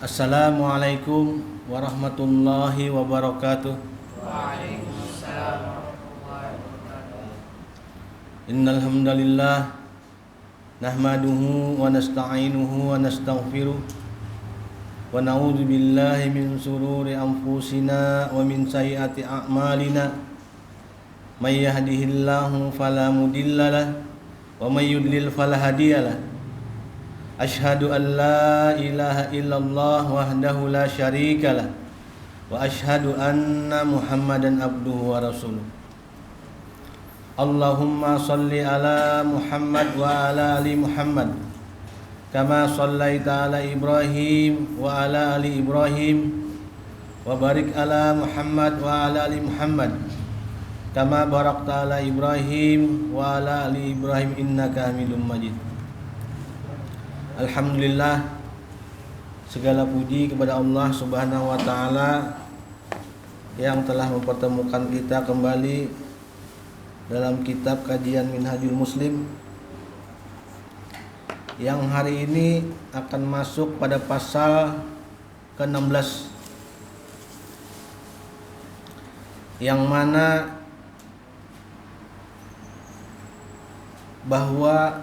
Assalamualaikum warahmatullahi wabarakatuh. Waalaikumsalam warahmatullahi wabarakatuh. Innal hamdalillah nahmaduhu wa nasta'inuhu wa nastaghfiruh wa na'udzu billahi min shururi anfusina wa min sayyiati a'malina. May yahdihillahu fala mudhillalah wa may yudlil fala hadiyalah. Asyhadu an la ilaha illallah wahdahu la syarikalah wa asyhadu anna Muhammadan abduhu wa rasuluh. Allahumma salli ala Muhammad wa ala ali Muhammad kama sallaita ala Ibrahim wa ala ali Ibrahim wa barik ala Muhammad wa ala ali Muhammad kama barakta ala Ibrahim wa ala ali Ibrahim innaka Hamidum Majid. Alhamdulillah, segala puji kepada Allah Subhanahu wa taala yang telah mempertemukan kita kembali dalam kitab kajian Minhajul Muslim yang hari ini akan masuk pada pasal ke-16 yang mana bahwa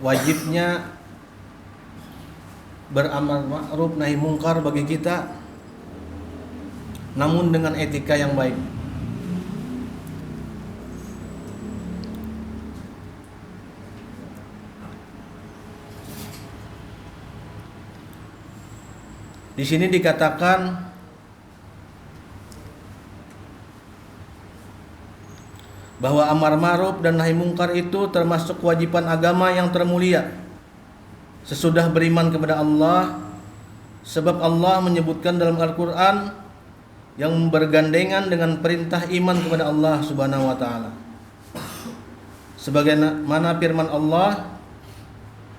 wajibnya beramar ma'ruf nahi mungkar bagi kita, namun dengan etika yang baik. Di sini dikatakan bahwa amar ma'ruf dan nahi mungkar itu termasuk kewajiban agama yang termulia sesudah beriman kepada Allah, sebab Allah menyebutkan dalam Al-Quran yang bergandengan dengan perintah iman kepada Allah Subhanahu wa taala. Sebagaimana firman Allah,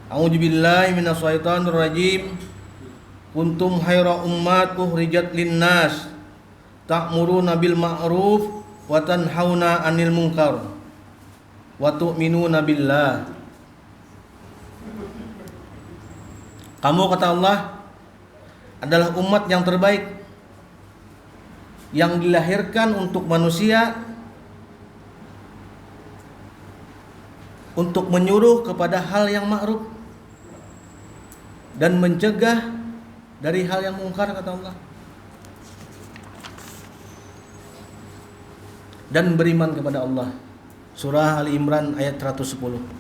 A'udzubillahi minasyaitonir rajim, kuntum khaira ummat ukhrijat linnas ta'muruna bil ma'ruf wa tanhauna 'anil munkar wa tu'minuna billah. Kamu, kata Allah, adalah umat yang terbaik yang dilahirkan untuk manusia untuk menyuruh kepada hal yang ma'ruf dan mencegah dari hal yang mungkar, kata Allah, dan beriman kepada Allah. Surah Ali Imran ayat 110.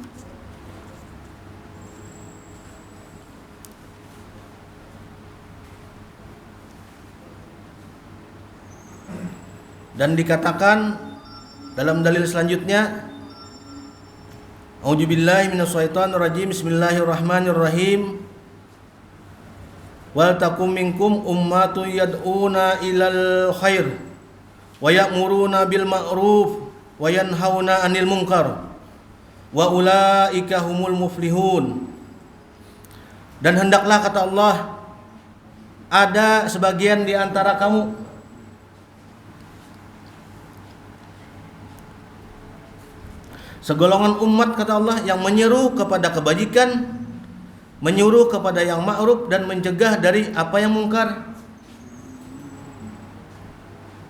Dan dikatakan dalam dalil selanjutnya, A'udzubillahi minasyaitonir rajim, bismillahirrahmanirrahim, wal takum minkum ummatun yad'una ilal khair wa ya'muruna bil ma'ruf wa yanhauna 'anil munkar wa ulaika humul muflihun. Dan hendaklah, kata Allah, ada sebagian di antara kamu segolongan umat, kata Allah, yang menyeru kepada kebajikan, menyuruh kepada yang ma'ruf dan mencegah dari apa yang mungkar.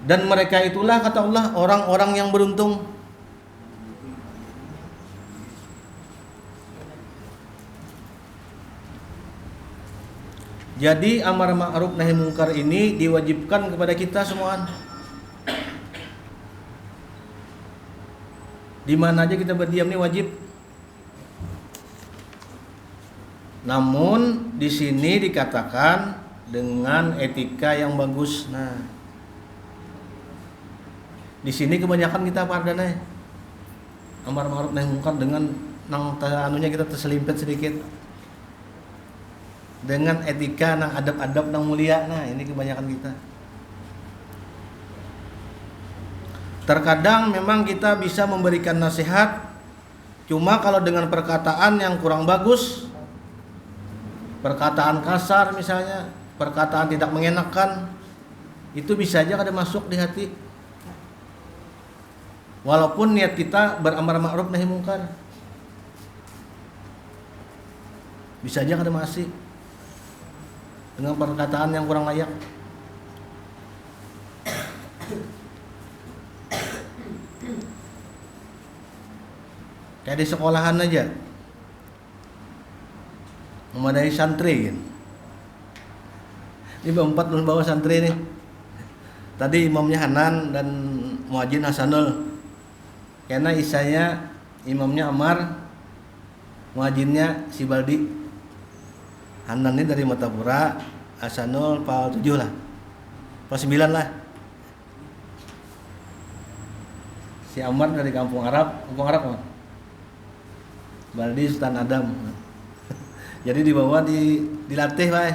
Dan mereka itulah, kata Allah, orang-orang yang beruntung. Jadi amar ma'ruf nahi mungkar ini diwajibkan kepada kita semua. Di mana aja kita berdiam ini wajib. Namun di sini dikatakan dengan etika yang bagus. Nah, di sini kebanyakan kita pardana amar ma'ruf nahi mungkar dengan anunya kita terselimpet sedikit. Dengan etika nang adab-adab nang mulia. Nah, ini kebanyakan kita. Terkadang memang kita bisa memberikan nasihat, cuma kalau dengan perkataan yang kurang bagus, perkataan kasar misalnya, perkataan tidak mengenakan, itu bisa aja kada masuk di hati. Walaupun niat kita beramar ma'ruf nahi mungkar, bisa aja kada masih. dengan perkataan yang kurang layak. Kayak di sekolahan aja, memadai santri gitu. Ini berempat bawa santri nih. Tadi imamnya Hanan dan muadzin Hasanul. Karena isanya imamnya Amar, muadzinnya si Baldi. Hanan ini dari Matapura, Hasanul PAL 7 lah. PAL 9 lah. Si Amar dari Kampung Arab kan? Baldi Sultan Adam. Jadi dibawa dilatih Pak.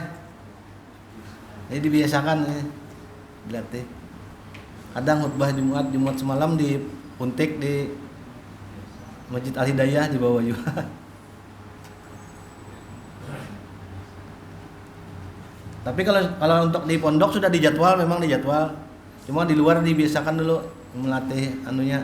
Jadi dibiasakan dilatih. Kadang khutbah Jumat semalam di Puntik di Masjid Al Hidayah dibawa juga. Tapi kalau untuk di pondok sudah dijadwal, memang dijadwal. Cuma di luar dibiasakan dulu melatih anunya.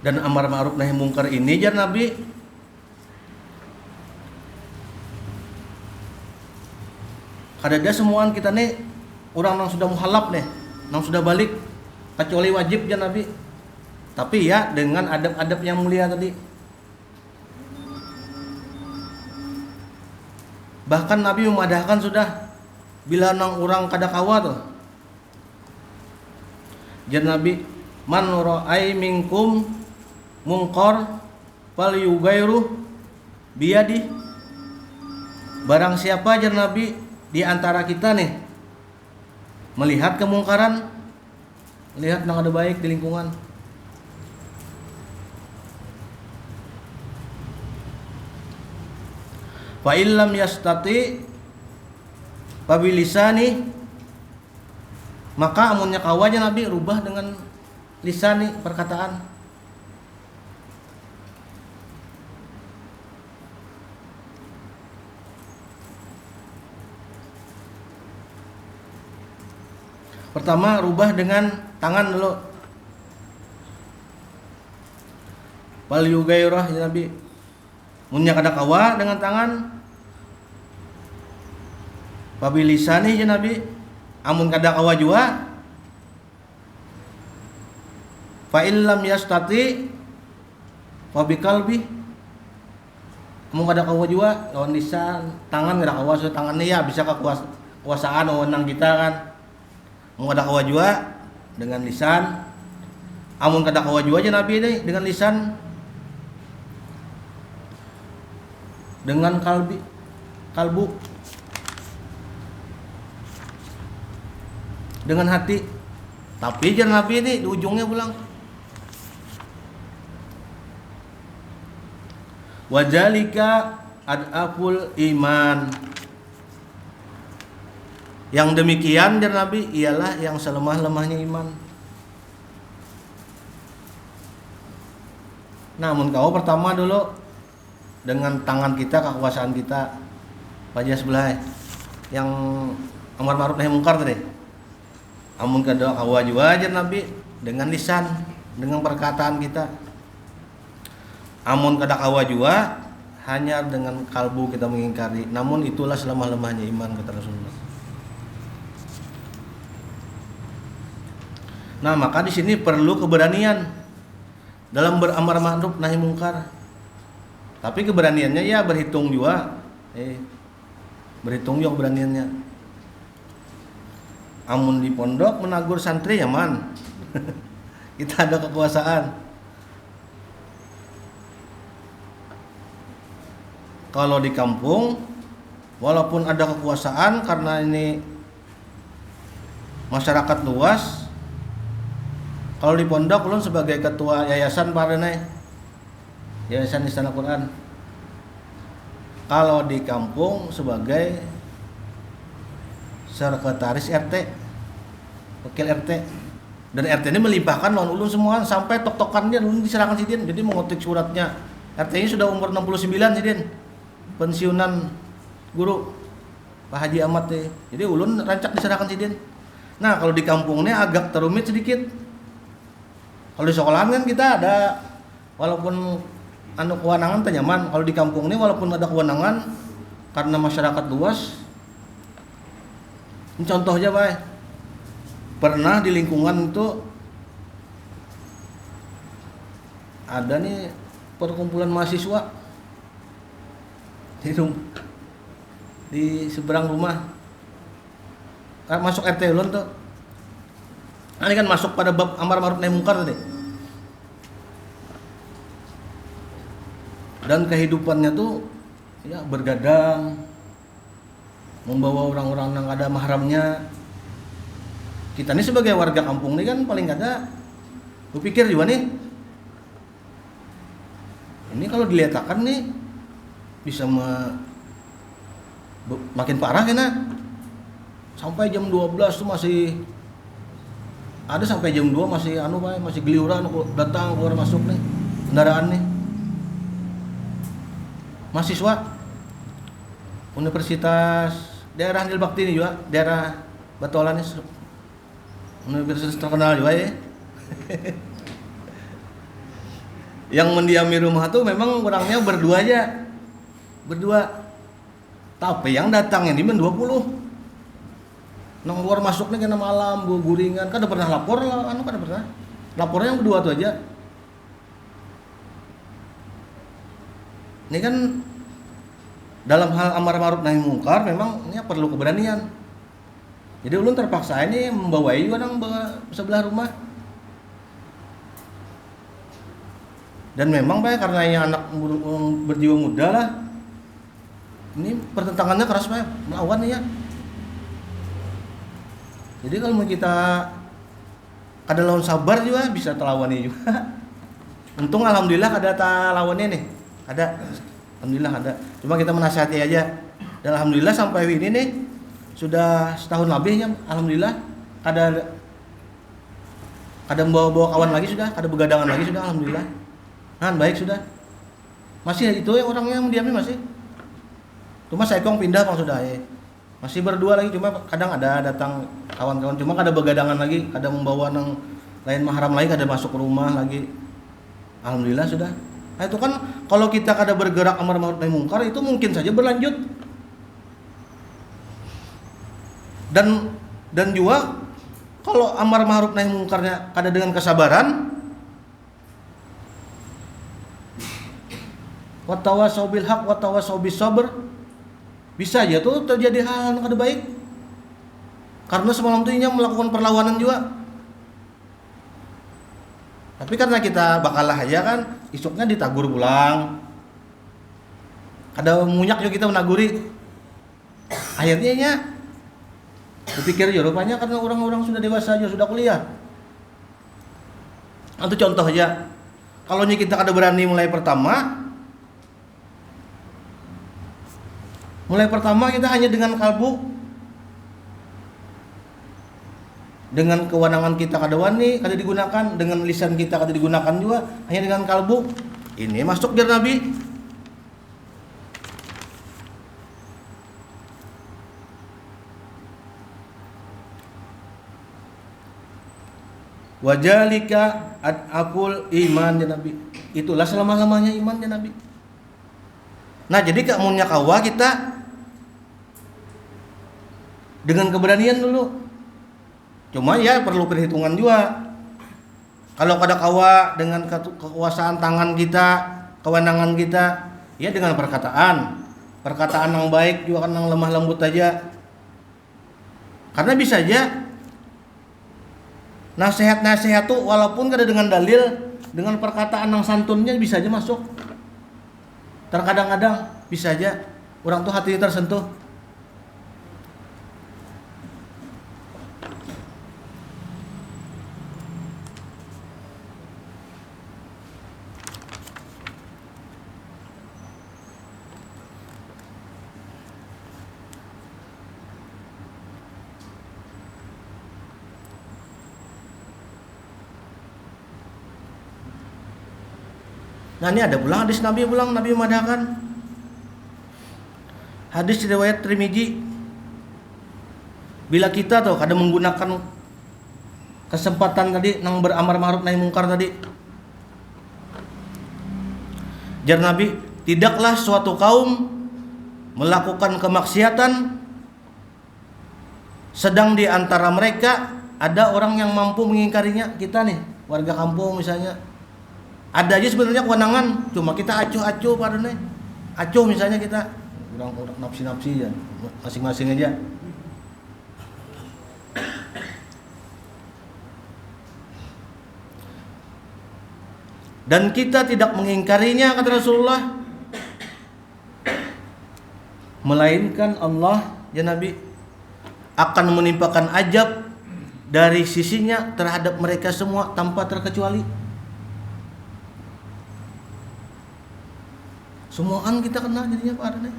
Dan amar ma'ruf nahi mungkar ini jar Nabi kadada semuaan kita nih orang yang sudah muhalaf nih, yang sudah balik kecuali wajib jar Nabi. Tapi ya dengan adab-adab yang mulia tadi. Bahkan Nabi memadahkan sudah bila nang orang kada kawa tuh. Jar Nabi, man ra'ai minkum mungkar fal yugairu biyadi. Barang siapa jar Nabi di antara kita nih melihat kemungkaran, melihat yang ada baik di lingkungan, fa illam yastati fa bilisani, maka amunnya kawaja Nabi rubah dengan lisani, perkataan. Pertama rubah dengan tangan dulu. Wal yugairah ya Nabi. Munnya kada kawa dengan tangan. Pabilisani ya Nabi. Amun kada kawa jua. Fa illam yastati fa biqalbi. Amun kada kawa jua lawan lisan, tangan kada kawa, so tangannya ya bisa kekuasaan wewenang kita kan. Amun kada kawa jua dengan lisan. Amun kada kawa jua aja Nabi ini dengan lisan, dengan kalbu, dengan hati. Tapi jangan Nabi ini di ujungnya bilang wajalika ad'aful iman. Yang demikian dan Nabi ialah yang selemah-lemahnya iman. Namun kau pertama dulu dengan tangan kita, kekuasaan kita, wajah sebelah yang amar ma'ruf nahi mungkar tadi. Amun kada kawa jua aja Nabi dengan lisan, dengan perkataan kita. Amun kada kawa jua hanya dengan kalbu kita mengingkari. Namun itulah selemah-lemahnya iman kata Rasulullah. Nah, maka di sini perlu keberanian dalam beramar ma'ruf nahi mungkar. Tapi keberaniannya ya berhitung juga. Berhitung juga keberaniannya. Amun di pondok menagur santri ya man. Kita ada kekuasaan. Kalau di kampung walaupun ada kekuasaan karena ini masyarakat luas. Kalau di pondok ulun sebagai ketua yayasan pareneh, Yayasan Istana Quran. Kalau di kampung sebagai sekretaris RT, wakil RT. Dan RT ini melimpahkan lawan ulun semua sampai tok-tokannya ulun diserahkan sidin. Jadi mengetik suratnya. RT ini sudah umur 69 sidin. Pensiunan guru Pak Haji Ahmad deh. Jadi ulun rancak diserahkan sidin. Nah, kalau di kampungnya agak terumit sedikit. Kalau di sekolahan kan kita ada walaupun kewenangan nyaman. Kalau di kampung ini walaupun ada kewenangan karena masyarakat luas. Ini contoh aja, Pak. Pernah di lingkungan itu ada nih perkumpulan mahasiswa di seberang rumah. Kan masuk RT ulun tuh. Ini kan masuk pada bab amar ma'ruf nahi mungkar tadi. Dan kehidupannya tuh ya bergadang, membawa orang-orang yang ada mahramnya. Kita ini sebagai warga kampung ini kan paling ada berpikir juga nih. Ini kalau dilihatkan nih bisa makin parah kan. Sampai jam 12 tuh masih ada, sampai jam 2 masih masih geliuran datang keluar masuk nih kendaraan nih. Mahasiswa Universitas daerah Anil Bakti ini juga, daerah Batolan nih. Universitas terkenal juga ya. Yang mendiami rumah tuh memang orangnya berdua aja. Berdua. Tapi yang datang ini 20. Nang luar masuknya kena malam, guringan. Kan udah pernah lapor lah, kan udah pernah. Lapornya yang berdua tuh aja. Ini kan dalam hal amar ma'ruf nahi mungkar memang ini perlu keberanian. Jadi ulun terpaksa ini membawai orang sebelah rumah. Dan memang Pak, karena yang anak berjiwa muda lah. Ini pertentangannya keras Pak, melawan ya. Jadi kalau kita ada lawan sabar juga bisa terlawani juga. Untung alhamdulillah ada lawannya nih. Ada. Alhamdulillah ada. Cuma kita menasihati aja. Dan alhamdulillah sampai ini nih sudah setahun lebih ya, alhamdulillah kada bawa kawan lagi sudah, kada begadangan lagi sudah, alhamdulillah. Nah, baik sudah. Masih itu ya orangnya yang diamnya masih. Cuma saya kong pindah Bang sudah ya. Masih berdua lagi, cuma kadang ada datang kawan-kawan, cuma kada begadangan lagi, kada membawa nang lain mahram lagi, kada masuk ke rumah lagi. Alhamdulillah sudah. Nah, itu kan kalau kita kada bergerak amar ma'ruf nahi mungkar itu mungkin saja berlanjut. Dan juga kalau amar ma'ruf nahi mungkarnya kada dengan kesabaran, wa tawasau bil haq wa tawasau bis sabr, bisa aja tuh terjadi hal yang kada baik. Karena semalam tuh inya melakukan perlawanan juga. Tapi karena kita bakalah aja kan, isuknya ditagur pulang. Kada munyak juga kita menaguri. Akhirnya nya berpikir ya rupanya karena orang-orang sudah dewasa aja, sudah kuliah. Itu contoh aja. Kalau kita kada berani mulai pertama kita hanya dengan kalbu, dengan kewenangan kita kada wani, kada digunakan, dengan lisan kita kada digunakan juga, hanya dengan kalbu. Ini masuk jar Nabi. Wajalika ad'aful iman ya Nabi. Itulah selama-lamanya iman ya Nabi. Nah, jadi kamunya kawa kita dengan keberanian dulu. Cuma ya perlu perhitungan juga. Kalau kada kawa dengan kekuasaan tangan kita, kewenangan kita, ya dengan perkataan yang baik juga kan yang lemah lembut aja. Karena bisa aja nasihat tuh walaupun kada dengan dalil, dengan perkataan yang santunnya bisa aja masuk. Terkadang-kadang bisa aja orang tuh hati tersentuh. Nah ini ada pulang hadis Nabi memadahkan. Hadis riwayat Tirmidzi. Bila kita tuh kadang menggunakan kesempatan tadi nang beramar ma'ruf nahi mungkar tadi. Jar Nabi, tidaklah suatu kaum melakukan kemaksiatan sedang di antara mereka ada orang yang mampu mengingkarinya. Kita nih, warga kampung misalnya, ada aja sebenarnya kewenangan, cuma kita acuh-acuh pada nih. Acuh misalnya kita kurang nafsi-nafsi ya, masing-masing aja. Dan kita tidak mengingkarinya, kata Rasulullah, melainkan Allah, ya Nabi, akan menimpakan ajab dari sisinya terhadap mereka semua tanpa terkecuali. Semuaan kita kena jadinya Pak Adane,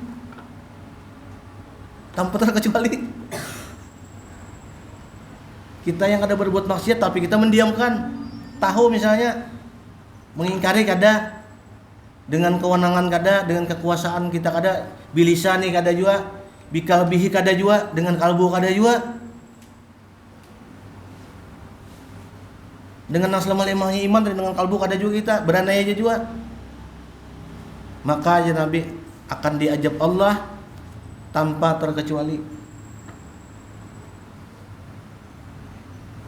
tanpa terkecuali. Kita yang ada berbuat maksiat tapi kita mendiamkan, tahu misalnya mengingkari kada dengan kewenangan kada, dengan kekuasaan kita kada, bilisani kada juga, bikalbihi kada juga, dengan kalbu kada juga, dengan aslam lemahnya iman dan dengan kalbu kada juga kita beranai aja juga. Maka ya Nabi akan diajab Allah tanpa terkecuali.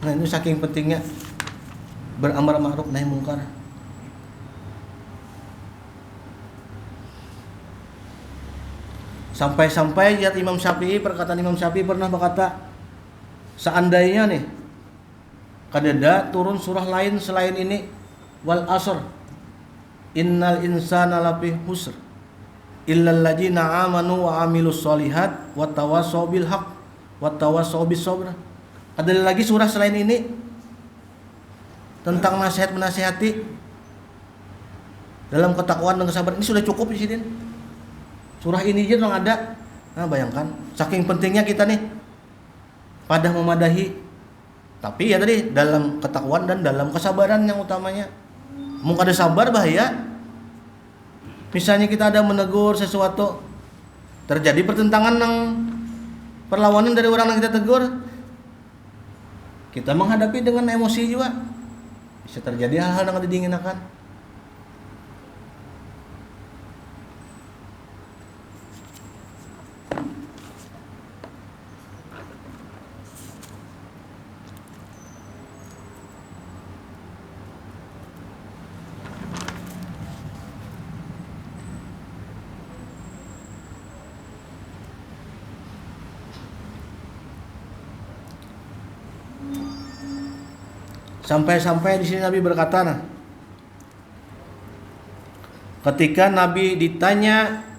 Nah ini saking pentingnya beramar ma'ruf nahi mungkar. Sampai-sampai ya Imam Syafi'i, perkataan Imam Syafi'i pernah berkata, seandainya nih kadada turun surah lain selain ini, wal asr innal insana lafi husr illal ladzina amanu wa amilus solihat wa tawassaw bil haqq wa tawassaw bis sabr. Ada lagi surah selain ini tentang nasihat menasihati dalam ketakwaan dan kesabaran. Ini sudah cukup di sini. Surah ini aja yang ada. Nah, bayangkan saking pentingnya kita nih pada memadahi. Tapi ya tadi dalam ketakwaan dan dalam kesabaran yang utamanya. Mau kada sabar bahaya. Misalnya kita ada menegur sesuatu, terjadi pertentangan yang perlawanan dari orang yang kita tegur, kita menghadapi dengan emosi juga, bisa terjadi hal-hal yang tidak diinginkan. Sampai-sampai di sini Nabi berkata, nah, ketika Nabi ditanya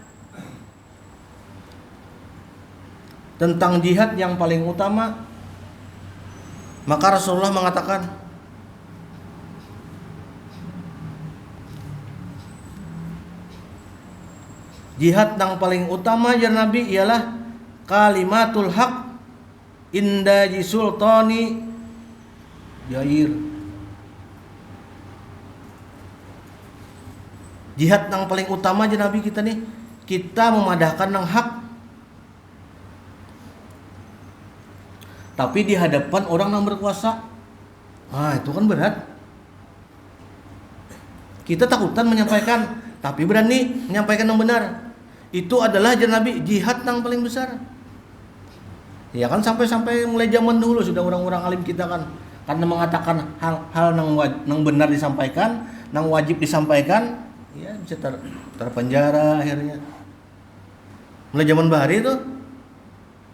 tentang jihad yang paling utama, maka Rasulullah mengatakan, jihad yang paling utama ya Nabi ialah kalimatul haq inda jisultani Jair. Jihad yang paling utama aja Nabi kita nih, kita memadahkan yang hak. Tapi di hadapan orang yang berkuasa, itu kan berat. Kita takutan menyampaikan, tapi berani menyampaikan yang benar. Itu adalah aja Nabi jihad yang paling besar. Ya kan sampai mulai zaman dulu sudah orang-orang alim kita kan, karena mengatakan hal yang benar disampaikan, yang wajib disampaikan, ya bisa terpenjara akhirnya. Mulai zaman Bahari itu,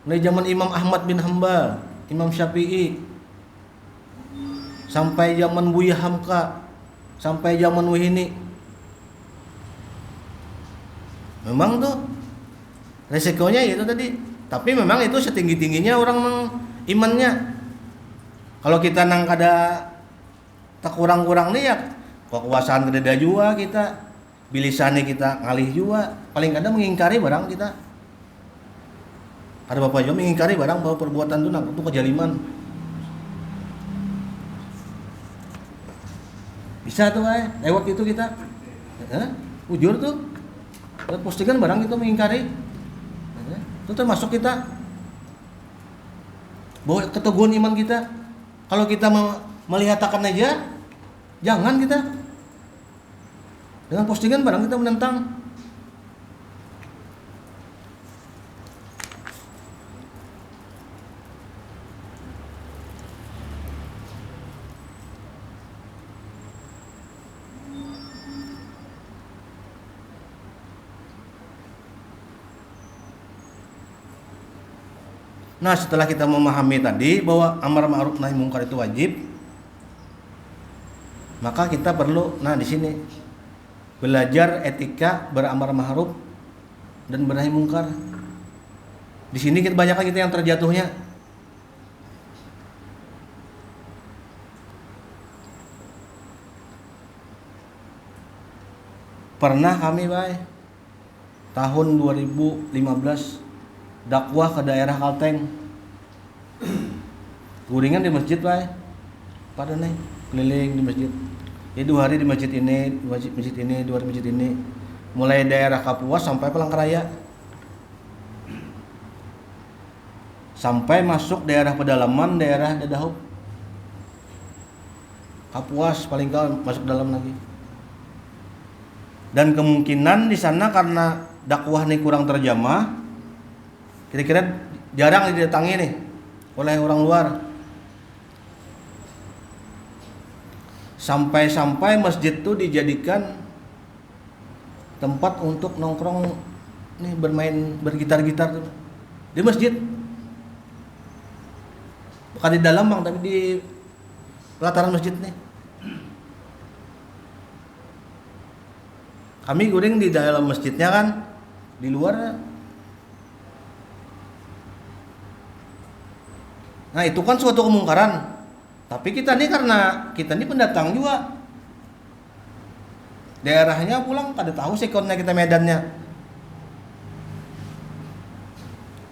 mulai zaman Imam Ahmad bin Hanbal, Imam Syafi'i, sampai zaman Buya Hamka, sampai zaman Wahini. Memang tuh resikonya itu tadi. Tapi memang itu setinggi-tingginya orang imannya. Kalau kita nang kada tak kurang-kurang nih ya kekuasaan kada juga kita, bilisane kita ngalih juga, paling kada mengingkari barang kita. Ada bapak juga mengingkari barang bahwa perbuatan itu kejaliman. Bisa tuh lewat itu kita. Ujur tuh. Postingan barang kita mengingkari. Itu termasuk kita bahwa keteguhan iman kita. Kalau kita melihatkan aja, jangan kita. Dengan postingan barang kita menentang. Nah, setelah kita memahami tadi bahwa amar ma'ruf nahi mungkar itu wajib, maka kita perlu di sini belajar etika beramar ma'ruf dan bernahi mungkar. Di sini banyak kita yang terjatuhnya. Pernah kami tahun 2015 dakwah ke daerah Kalteng. Guringan di masjid pada naik keliling di masjid. Ya 2 hari di masjid ini, 2 hari di masjid ini. Mulai daerah Kapuas sampai Palangkaraya. Sampai masuk daerah pedalaman, daerah Dadahuk. Kapuas paling kau masuk dalam lagi. Dan kemungkinan di sana karena dakwah ini kurang terjamah, kira-kira jarang didatangi nih oleh orang luar. Sampai-sampai masjid itu dijadikan tempat untuk nongkrong nih, bermain bergitar-gitar di masjid. Bukan di dalam tapi di pelataran masjid nih. Kami guring di dalam masjidnya kan, di luar. Nah, itu kan suatu kemungkaran. Tapi kita nih karena kita nih pendatang juga. Daerahnya pulang kada tahu sekonnya kita medannya.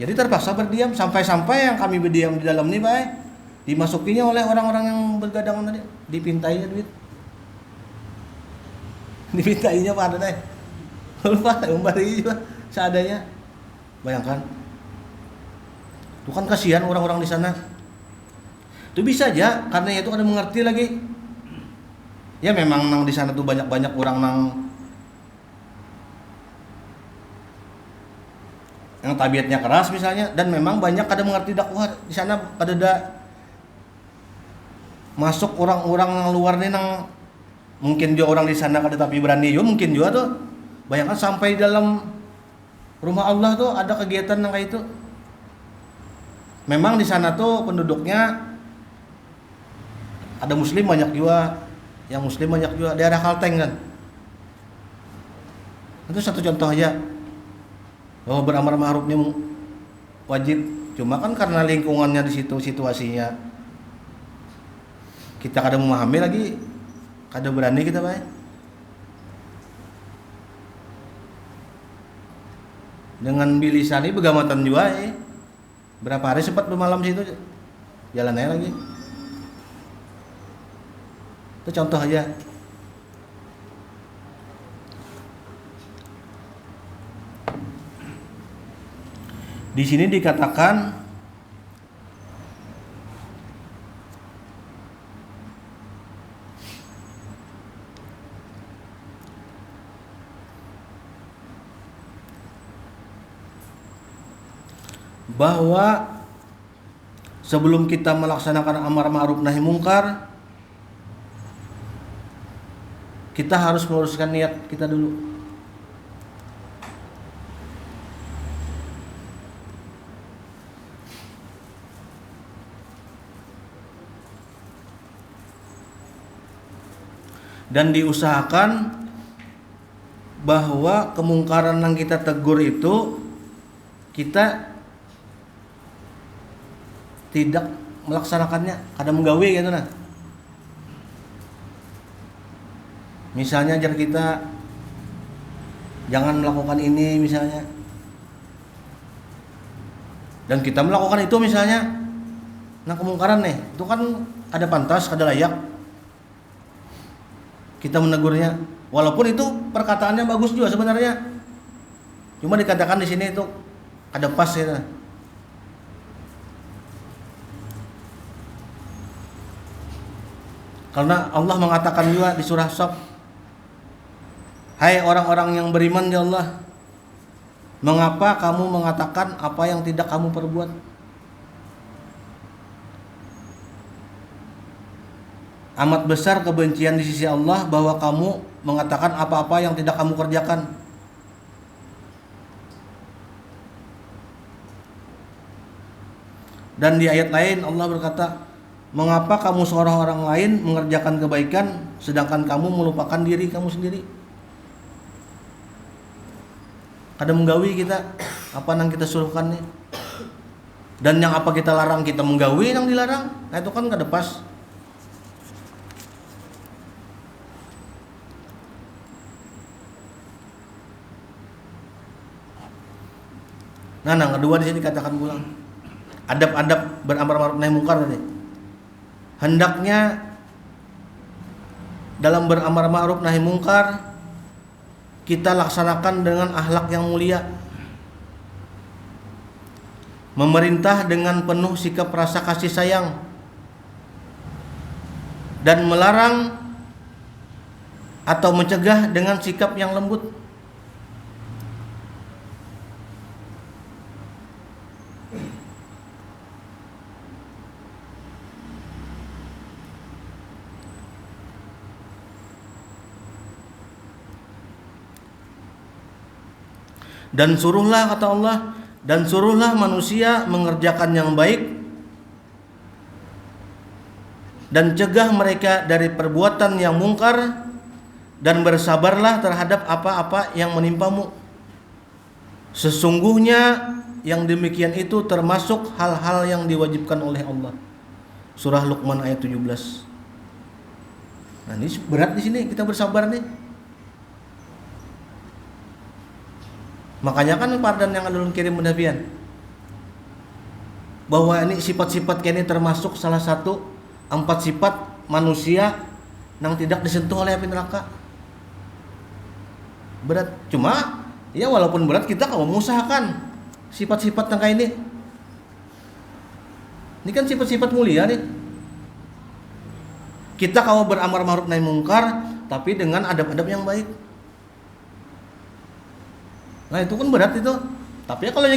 Jadi terpaksa berdiam sampai-sampai yang kami berdiam di dalam nih dimasukinya oleh orang-orang yang bergadangan tadi, dipintainya duit. Dipintainya pada deh. Lupa umbari juga seadanya. Bayangkan. Itu kan kasihan orang-orang di sana. Itu bisa aja karena itu kada mengerti lagi. Ya memang nang di sana tuh banyak-banyak orang nang yang tabiatnya keras misalnya, dan memang banyak kada mengerti dakwah di sana, kada ada masuk orang-orang yang luar nih nang mungkin juga orang di sana kada tapi berani juga mungkin juga tuh. Bayangkan sampai dalam rumah Allah tuh ada kegiatan yang kayak itu. Memang di sana tuh penduduknya ada muslim banyak juga, yang muslim banyak juga, daerah Kalteng kan. Itu satu contoh aja bahwa beramar ma'rufnya wajib. Cuma kan karena lingkungannya di situ, situasinya kita kada memahami lagi, kada berani kita dengan bilisani begamatan juga berapa hari sempat bermalam situ, jalan aja lagi. Itu contoh aja. Di sini dikatakan bahwa sebelum kita melaksanakan amar ma'ruf nahi mungkar, kita harus meluruskan niat kita dulu. Dan diusahakan bahwa kemungkaran yang kita tegur itu kita tidak melaksanakannya, kada menggawe gitu nah. Misalnya ajar kita jangan melakukan ini misalnya, dan kita melakukan itu misalnya, nah kemungkaran nih, itu kan kada pantas, kada layak kita menegurnya, walaupun itu perkataannya bagus juga sebenarnya. Cuma dikatakan di sini itu ada pas gitu. Karena Allah mengatakan juga di surah Shaf, hai orang-orang yang beriman ya Allah, mengapa kamu mengatakan apa yang tidak kamu perbuat? Amat besar kebencian di sisi Allah bahwa kamu mengatakan apa-apa yang tidak kamu kerjakan. Dan di ayat lain Allah berkata, mengapa kamu seorang orang lain mengerjakan kebaikan sedangkan kamu melupakan diri kamu sendiri? Kadang menggawi kita apa yang kita suruhkan nih. Dan yang apa kita larang kita menggawi yang dilarang. Nah itu kan kada pas. Nah, yang kedua di sini katakan pulang. Adab-adab beramar ma'ruf nahi mungkar tadi. Hendaknya dalam beramar ma'ruf nahi mungkar kita laksanakan dengan akhlak yang mulia. Memerintah dengan penuh sikap rasa kasih sayang dan melarang atau mencegah dengan sikap yang lembut. Dan suruhlah, kata Allah, dan suruhlah manusia mengerjakan yang baik dan cegah mereka dari perbuatan yang mungkar dan bersabarlah terhadap apa-apa yang menimpamu. Sesungguhnya yang demikian itu termasuk hal-hal yang diwajibkan oleh Allah. Surah Luqman ayat 17. Nah, ini berat di sini kita bersabar nih. Makanya kan pardan yang alun kirim pendapian bahwa ini sifat-sifat ini termasuk salah satu 4 sifat manusia yang tidak disentuh oleh api neraka. Berat, cuma ya walaupun berat kita kalau mengusahakan sifat-sifat yang kayak ini. Ini kan sifat-sifat mulia nih. Kita kalau beramar ma'ruf nahi mungkar tapi dengan adab-adab yang baik. Nah itu kan berat itu. Tapi ya kalau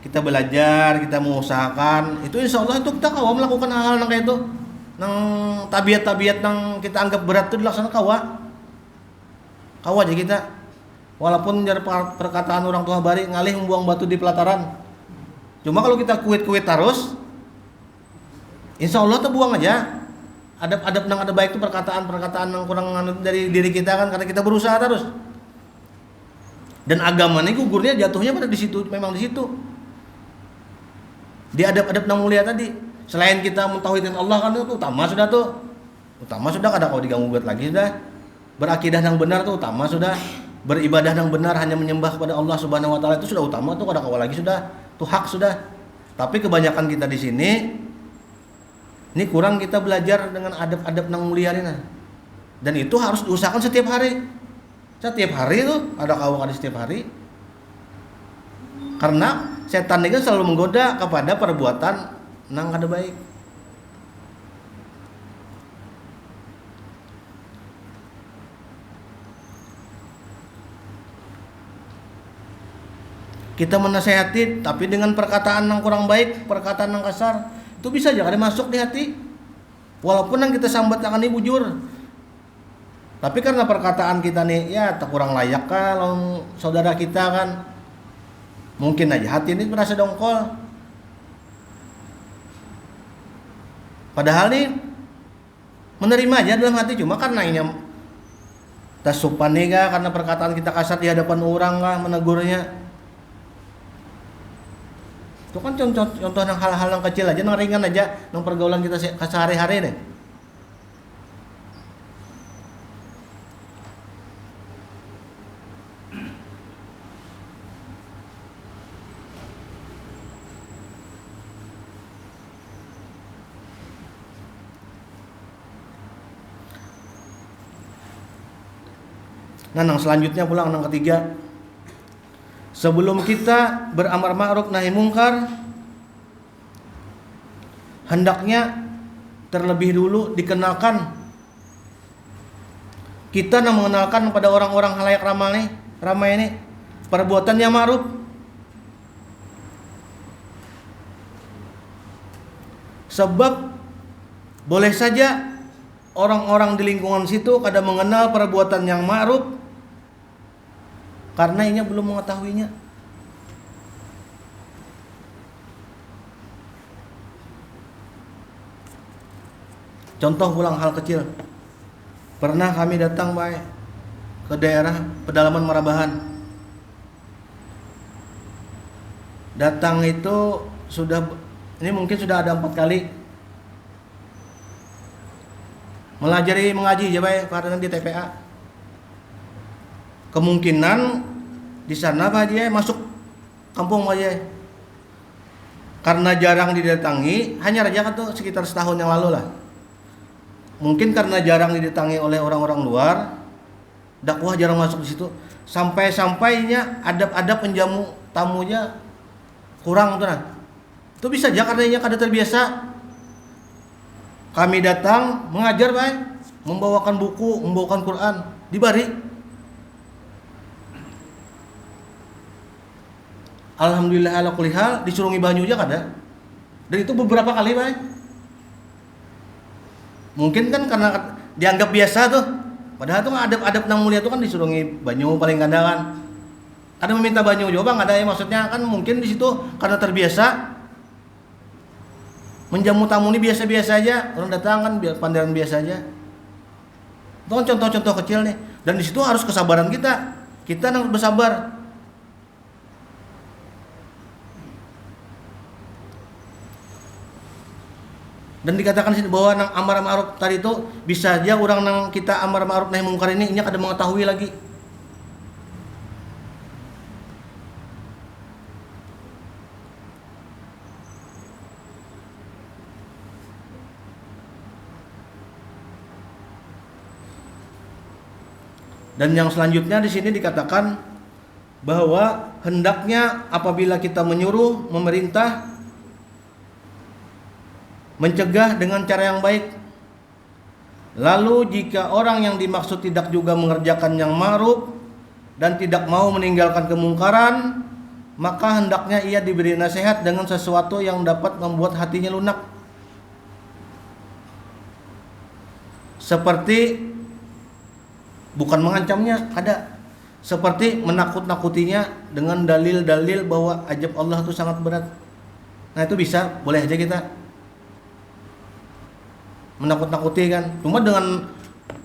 kita belajar, kita mengusahakan, itu insya Allah itu kita kawa melakukan hal-hal yang kayak itu. Nang tabiat-tabiat yang kita anggap berat itu dilaksanakan kawa aja kita. Walaupun dari perkataan orang tua bari ngalih membuang batu di pelataran. Cuma kalau kita kuit-kuit terus, insya Allah tuh buang aja. Adab-adab yang ada baik itu perkataan-perkataan yang kurang dari diri kita kan karena kita berusaha terus. Dan agama ini gugurnya jatuhnya pada di situ, memang di situ. Di adab-adab yang mulia tadi. Selain kita mentauhidkan Allah kan itu utama sudah tuh. Utama sudah kada kau diganggu gugat lagi sudah. Berakidah yang benar tuh utama sudah. Beribadah yang benar hanya menyembah kepada Allah Subhanahu wa taala itu sudah utama tuh, kada kau lagi sudah. Itu hak sudah. Tapi kebanyakan kita di sini ini kurang kita belajar dengan adab-adab yang mulia ini. Dan itu harus diusahakan setiap hari. Setiap hari itu ada kawal setiap hari. Karena setan itu selalu menggoda kepada perbuatan nang kada baik. Kita menasehati tapi dengan perkataan yang kurang baik, perkataan yang kasar, itu bisa aja kada masuk di hati. Walaupun yang kita sambat akan ini bujur. Tapi karena perkataan kita nih ya tak kurang layak kalau saudara kita kan mungkin aja hati ini merasa dongkol. Padahal nih menerima aja dalam hati cuma karena ini tasupan nih karena perkataan kita kasar di hadapan orang kah menegurnya. Itu kan contoh yang hal-hal yang kecil aja, yang ringan aja, yang pergaulan kita sehari-hari nih. Nah, yang selanjutnya pula yang ketiga, sebelum kita beramar ma'ruf nahi mungkar, hendaknya terlebih dulu dikenalkan, kita mengenalkan kepada orang-orang halayak ramai ini perbuatan yang ma'ruf. Sebab boleh saja orang-orang di lingkungan situ kadang mengenal perbuatan yang ma'ruf karena inya belum mengetahuinya. Contoh pulang hal kecil. Pernah kami datang ke daerah pedalaman Marabahan. Datang itu ini mungkin sudah ada 4 kali mengaji ya karena di TPA. Kemungkinan di sana dia masuk kampung aja. Karena jarang didatangi, hanya raja kan tuh sekitar setahun yang lalu lah. Mungkin karena jarang didatangi oleh orang-orang luar, dakwah jarang masuk di situ. Sampai-sampainya adab-adab penjamu tamunya kurang tuh nah. Itu bisa aja karena inya kada terbiasa. Kami datang mengajar membawakan buku, membawakan Quran, dibari. Alhamdulillah ala kulli hal disuruh ngibanyu aja kada. Dan itu beberapa kali mungkin kan karena dianggap biasa tuh. Padahal tuh adab-adab nang mulia tuh kan disuruh ngibanyu paling kadang kan. Ada meminta banyu juga ada ya, maksudnya kan mungkin di situ karena terbiasa. Menjamu tamu ini biasa-biasa aja, orang datang kan pandangan biasa aja. Itu kan contoh-contoh kecil nih. Dan di situ harus kesabaran kita. Kita harus bersabar. Dan dikatakan sini bahwa nang amar ma'ruf tadi itu bisa aja orang nang kita amar ma'ruf nahi mungkar ini kada mengetahui lagi. Dan yang selanjutnya di sini dikatakan bahwa hendaknya apabila kita menyuruh, memerintah, mencegah dengan cara yang baik. Lalu jika orang yang dimaksud tidak juga mengerjakan yang ma'ruf dan tidak mau meninggalkan kemungkaran, maka hendaknya ia diberi nasihat dengan sesuatu yang dapat membuat hatinya lunak. Seperti bukan mengancamnya, ada. Seperti menakut-nakutinya dengan dalil-dalil bahwa ajab Allah itu sangat berat. Nah itu bisa, boleh aja kita menakut-nakuti kan. Cuma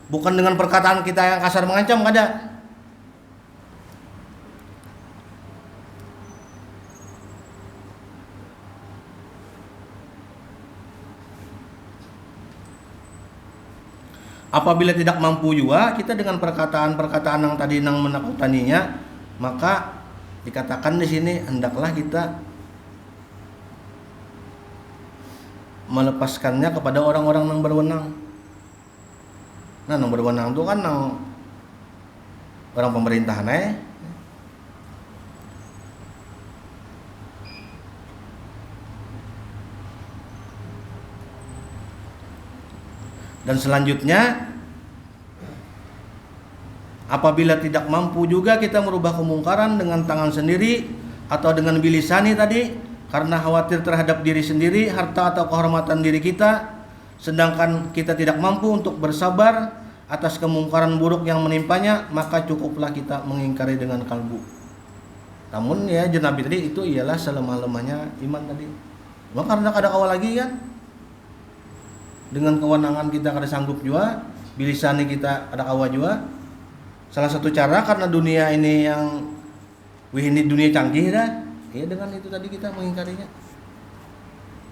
bukan dengan perkataan kita yang kasar mengancam, ada. Apabila tidak mampu juga kita dengan perkataan-perkataan yang tadi nang menakutaninya, maka dikatakan di sini hendaklah kita melepaskannya kepada orang-orang yang berwenang. Nah, yang berwenang itu kan yang orang pemerintahan Dan selanjutnya, apabila tidak mampu juga kita merubah kemungkaran dengan tangan sendiri atau dengan bilisani tadi, karena khawatir terhadap diri sendiri, harta atau kehormatan diri kita, sedangkan kita tidak mampu untuk bersabar atas kemungkaran buruk yang menimpanya, maka cukuplah kita mengingkari dengan kalbu. Namun ya Nabi tadi itu ialah selemah-lemahnya iman tadi. Maka karena kada kawal lagi kan, dengan kewenangan kita kada sanggup juga, bilisani kita kada kawal juga. Salah satu cara karena dunia ini yang ini dunia canggih dah, ya dengan itu tadi kita mengingkarinya.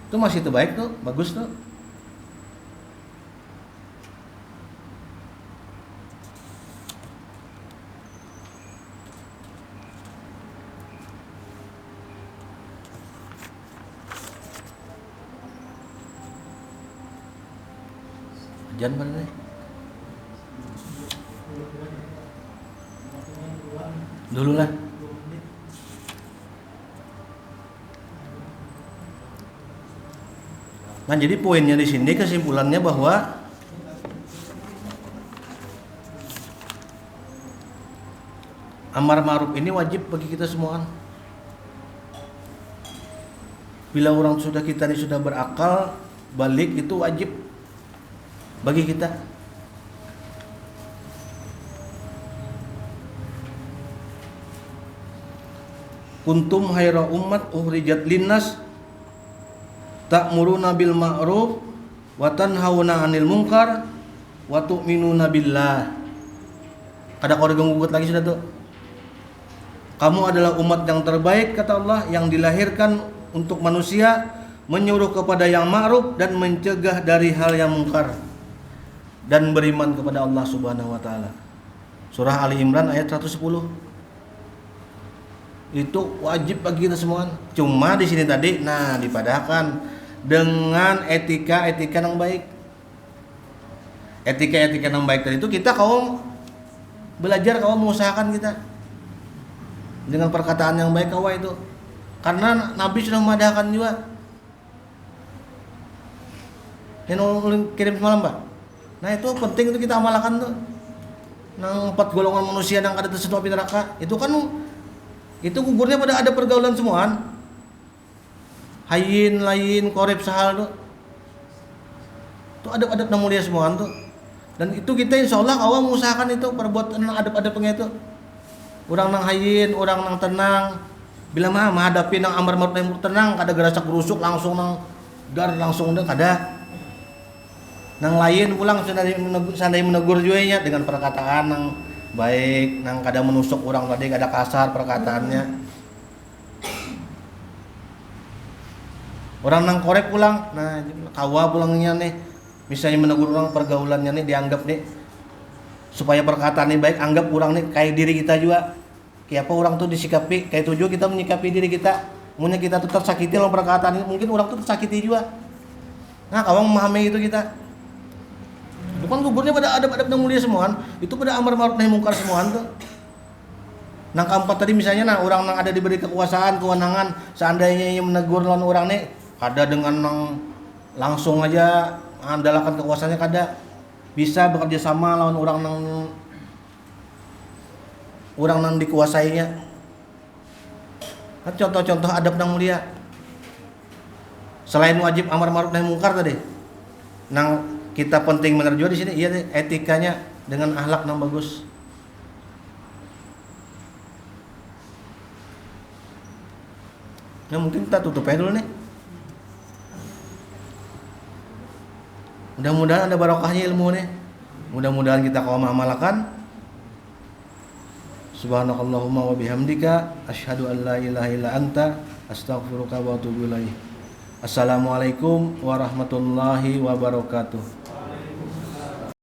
Itu masih terbaik tuh, bagus tuh. Ajan mana nih? Dulu lah. Nah, jadi poinnya di sini kesimpulannya bahwa amar ma'ruf ini wajib bagi kita semua. Bila orang kita ini sudah berakal, balik itu wajib bagi kita. Kuntum khaira ummat ukhrijat linnas ta'muruna bil ma'ruf wa tanhauna 'anil munkar wa tu'minuna billah. Ada kau gugut lagi sudah tuh. Kamu adalah umat yang terbaik kata Allah, yang dilahirkan untuk manusia, menyuruh kepada yang ma'ruf dan mencegah dari hal yang mungkar, dan beriman kepada Allah Subhanahu wa taala. Surah Ali Imran ayat 110. Itu wajib bagi kita semua. Cuma di sini tadi dipadahkan dengan etika yang baik. Etika yang baik tadi itu kita kaum belajar, kaum mengusahakan kita dengan perkataan yang baik kawan itu. Karena Nabi sudah memadahkan juga. Yang kirim semalam, Pak. Nah, itu penting itu kita amalkan tuh. Nang 4 golongan manusia yang ada tersedot di neraka. Itu kan itu gugurnya pada ada pergaulan semuaan. Hayin, lain, korep sahal tuh. Itu adab-adab yang mulia semuaan tuh. Dan itu kita insyaallah awam mengusahakan itu perbuatan adab-adabnya itu. Orang nang hayin, orang nang tenang. Bila mah menghadapi nang amar ma'ruf nahi munkar tenang, kada gerasak gerusuk langsung nang dar langsung deh kada. Nang lain pulang sandai menegur juga nya dengan perkataan nang baik, nang kada menusuk orang tadi, kada kasar perkataannya. Orang nang korek pulang, nah kawa pulangnya nih, misalnya menegur orang pergaulannya nih dianggap nih supaya perkataannya baik, anggap orang nih kayak diri kita juga. Kayak apa orang tuh disikapi, kayak tujuh kita menyikapi diri kita. Mungkin kita tuh tersakiti oleh perkataan ini, mungkin orang tuh tersakiti juga. Nah, kawan memahami itu kita. Bukan gugurnya pada adab-adab yang mulia semuaan, itu pada amar ma'ruf nahi munkar semuaan tuh. Nang keempat tadi misalnya orang nang ada diberi kekuasaan, kewenangan, seandainya yang menegur lawan orang nih, kada dengan nang langsung aja andalkan kekuasaannya, kada bisa bekerja sama lawan orang nang dikuasainya. Nah, contoh-contoh adab yang mulia. Selain wajib amar ma'ruf nahi munkar tadi, nang kita penting benar juga di sini, iya deh, etikanya dengan akhlak yang bagus. Nah, mungkin kita tutup aja dulu nih. Mudah-mudahan ada barokahnya ilmu nih. Mudah-mudahan kita kaum amalkan. Subhanakallahumma wa bihamdika asyhadu an la ilaha illa anta astaghfiruka wa atubu ilaik. Assalamualaikum warahmatullahi wabarakatuh.